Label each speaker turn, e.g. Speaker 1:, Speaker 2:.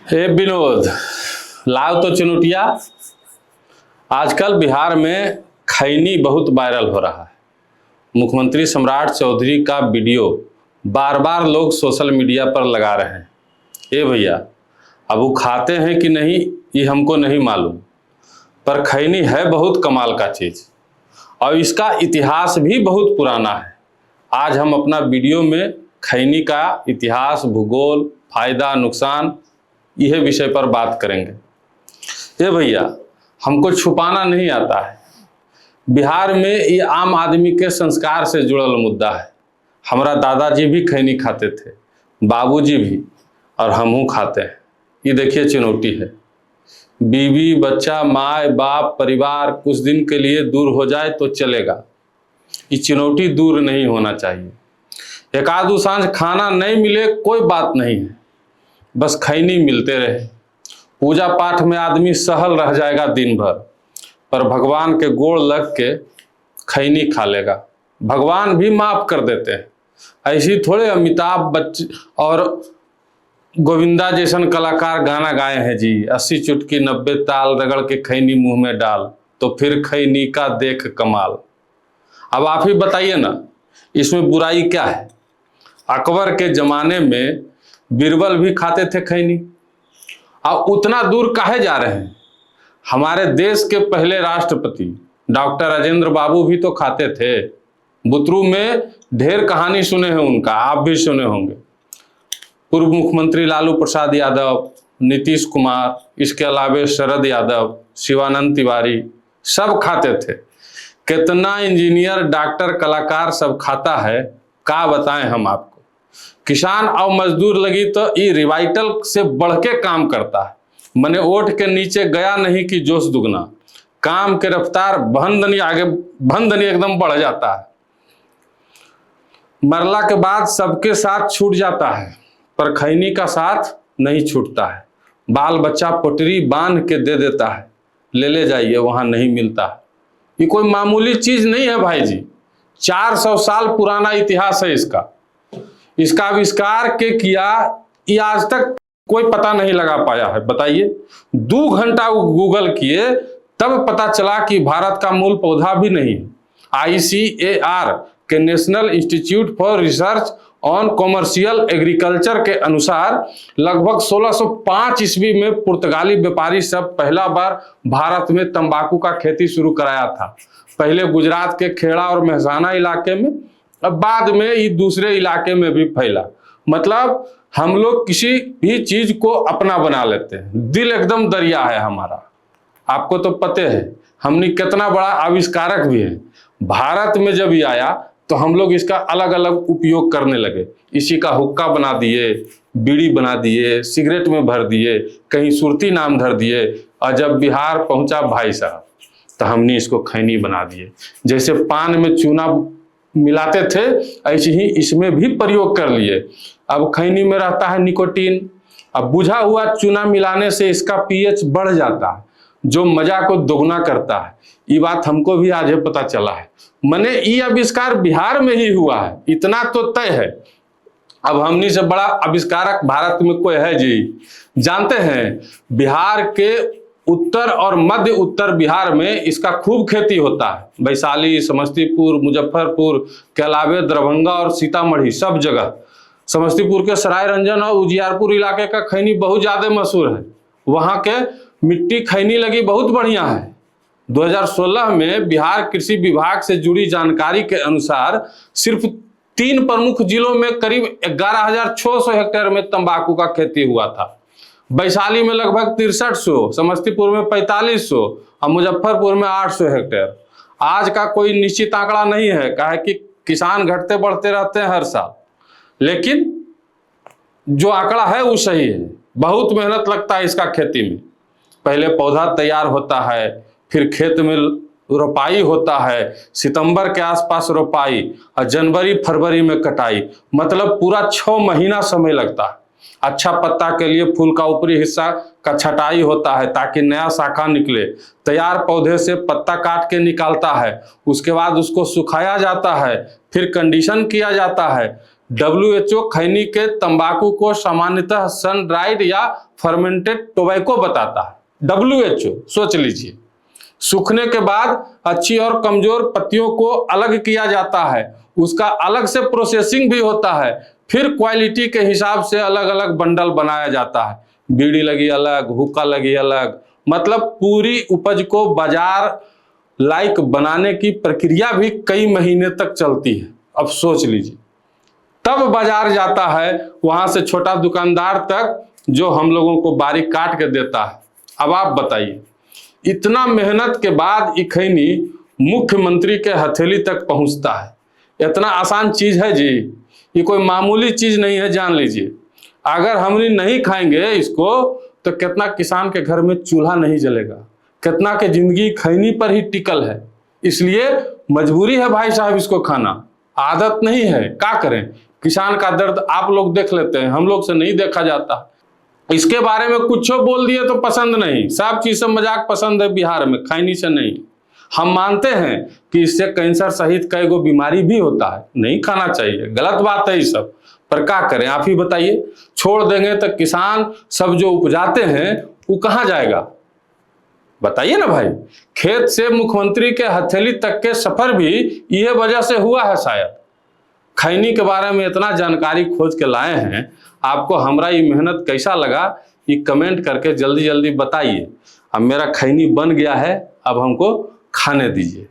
Speaker 1: हे विनोद, लाओ तो चुनौतिया। आजकल बिहार में खैनी बहुत वायरल हो रहा है। मुख्यमंत्री सम्राट चौधरी का वीडियो बार बार लोग सोशल मीडिया पर लगा रहे हैं। ए भैया, अब वो खाते हैं कि नहीं ये हमको नहीं मालूम, पर खैनी है बहुत कमाल का चीज़ और इसका इतिहास भी बहुत पुराना है। आज हम अपना वीडियो में खैनी का इतिहास, भूगोल, फायदा, नुकसान, यह विषय पर बात करेंगे। ये भैया, हमको छुपाना नहीं आता है। बिहार में ये आम आदमी के संस्कार से जुड़ल मुद्दा है। हमारा दादाजी भी खैनी खाते थे, बाबूजी भी, और हमहू खाते हैं। ये देखिए चुनौती है। बीवी, बच्चा, माँ बाप, परिवार कुछ दिन के लिए दूर हो जाए तो चलेगा, ये चुनौती दूर नहीं होना चाहिए। एक आध सांझ खाना नहीं मिले कोई बात नहीं है, बस खैनी मिलते रहे। पूजा पाठ में आदमी सहल रह जाएगा दिन भर, पर भगवान के गोड़ लग के खैनी खा लेगा। भगवान भी माफ कर देते हैं। ऐसी थोड़े अमिताभ बच्चन और गोविंदा जैसन कलाकार गाना गाए हैं जी, 80 चुटकी 90 ताल, रगड़ के खैनी मुंह में डाल, तो फिर खैनी का देख कमाल। अब आप ही बताइए ना, इसमें बुराई क्या है? अकबर के जमाने में बीरबल भी खाते थे खैनी। अब उतना दूर काहे जा रहे हैं? हमारे देश के पहले राष्ट्रपति डॉक्टर राजेंद्र बाबू भी तो खाते थे। बुतरू में ढेर कहानी सुने हैं उनका, आप भी सुने होंगे। पूर्व मुख्यमंत्री लालू प्रसाद यादव, नीतीश कुमार, इसके अलावा शरद यादव, शिवानंद तिवारी, सब खाते थे। कितना इंजीनियर, डॉक्टर, कलाकार सब खाता है, का बताएं हम आपको। किसान और मजदूर लगी तो ये रिवाइटल से बढ़ के काम करता है। मने ओट के नीचे गया नहीं कि जोश दुगना, काम के रफ्तार भनदनी एकदम बढ़ जाता है। मरला के बाद सबके साथ छूट जाता है, पर खैनी का साथ नहीं छूटता है। बाल बच्चा पटरी बांध के दे देता है, ले जाइए, वहां नहीं मिलता है। ये कोई मामूली चीज नहीं है भाई जी। 400 साल पुराना इतिहास है इसका। इसका आविष्कार के किया ये आज तक कोई पता नहीं लगा पाया है। बताइए, 2 घंटा गूगल किए तब पता चला कि भारत का मूल पौधा भी नहीं है। ICAR के national institute for research on commercial agriculture के अनुसार लगभग 1605 ईस्वी में पुर्तगाली व्यापारी सब पहला बार भारत में तंबाकू का खेती शुरू कराया था। पहले गुजरात के खेड़ा और मेहसाना इलाके में, अब बाद में ये दूसरे इलाके में भी फैला। मतलब हम लोग किसी भी चीज को अपना बना लेते हैं। दिल एकदम दरिया है हमारा। आपको तो पता है हमने कितना बड़ा आविष्कारक भी है। भारत में जब ये आया तो हम लोग इसका अलग अलग उपयोग करने लगे। इसी का हुक्का बना दिए, बीड़ी बना दिए, सिगरेट में भर दिए, कहीं सुरती नाम धर दिए, और जब बिहार पहुंचा भाई साहब तो हमने इसको खैनी बना दिए। जैसे पान में चूना मिलाते थे, ऐसे ही इसमें भी प्रयोग कर लिए। अब खैनी में रहता है निकोटीन। अब बुझा हुआ चूना मिलाने से इसका pH बढ़ जाता है, जो मजा को दोगुना करता है। ये बात हमको भी आज पता चला है। मने ये आविष्कार बिहार में ही हुआ है, इतना तो तय है। अब हमनी से बड़ा आविष्कारक भारत में कोई है जी? जानते हैं, बिहार के उत्तर और मध्य उत्तर बिहार में इसका खूब खेती होता है। वैशाली, समस्तीपुर, मुजफ्फरपुर के अलावे दरभंगा और सीतामढ़ी, सब जगह। समस्तीपुर के सराय रंजन और उजियारपुर इलाके का खैनी बहुत ज्यादा मशहूर है। वहां के मिट्टी खैनी लगी बहुत बढ़िया है। 2016 में बिहार कृषि विभाग से जुड़ी जानकारी के अनुसार सिर्फ 3 प्रमुख जिलों में करीब 11,600 हेक्टेयर में तंबाकू का खेती हुआ था। वैशाली में लगभग 6300, समस्तीपुर में 4500 और मुजफ्फरपुर में 800 हेक्टेयर। आज का कोई निश्चित आंकड़ा नहीं है, काहे कि किसान घटते बढ़ते रहते हैं हर साल, लेकिन जो आंकड़ा है वो सही है। बहुत मेहनत लगता है इसका खेती में। पहले पौधा तैयार होता है, फिर खेत में रोपाई होता है, सितंबर के आसपास रोपाई और जनवरी फरवरी में कटाई। मतलब पूरा 6 महीना समय लगता है। अच्छा पत्ता के लिए फूल का ऊपरी हिस्सा का छटाई होता है ताकि नया शाखा निकले। तैयार पौधे से पत्ता काट के निकालता है, उसके बाद उसको सुखाया जाता है, फिर कंडीशन किया जाता है, WHO खैनी के तंबाकू को सामान्यतः सन ड्राइड या फर्मेंटेड टोबैको बताता है। WHO, सोच लीजिए। सूखने के बाद अच्छी और कमजोर पत्तियों को अलग किया जाता है, उसका अलग से प्रोसेसिंग भी होता है, फिर क्वालिटी के हिसाब से अलग अलग बंडल बनाया जाता है। बीड़ी लगी अलग, हुक्का लगी अलग, मतलब पूरी उपज को बाजार लायक बनाने की प्रक्रिया भी कई महीने तक चलती है। अब सोच लीजिए, तब बाजार जाता है, वहां से छोटा दुकानदार तक जो हम लोगों को बारीक काट के देता है। अब आप बताइए, इतना मेहनत के बाद ये खैनी मुख्यमंत्री के हथेली तक पहुंचता है। इतना आसान चीज है जी, ये कोई मामूली चीज नहीं है, जान लीजिए। अगर हम नहीं खाएंगे इसको तो कितना किसान के घर में चूल्हा नहीं जलेगा, कितना के जिंदगी खैनी पर ही टिकल है। इसलिए मजबूरी है भाई साहब इसको खाना, आदत नहीं है, क्या करें। किसान का दर्द आप लोग देख लेते हैं, हम लोग से नहीं देखा जाता। इसके बारे में कुछ बोल दिए तो पसंद नहीं, सब चीज से मजाक पसंद है बिहार में, खैनी से नहीं। हम मानते हैं कि इससे कैंसर सहित कई गो बीमारी भी होता है, नहीं खाना चाहिए, गलत बात है ये सब, पर क्या करें आप ही बताइए। छोड़ देंगे तो किसान सब जो उपजाते हैं वो कहाँ जाएगा, बताइए ना भाई। खेत से मुख्यमंत्री के हथेली तक के सफर भी यह वजह से हुआ है शायद। खैनी के बारे में इतना जानकारी खोज के लाए हैं, आपको हमारा ये मेहनत कैसा लगा ये कमेंट करके जल्दी जल्दी बताइए। अब मेरा खैनी बन गया है, अब हमको खाने दीजिए।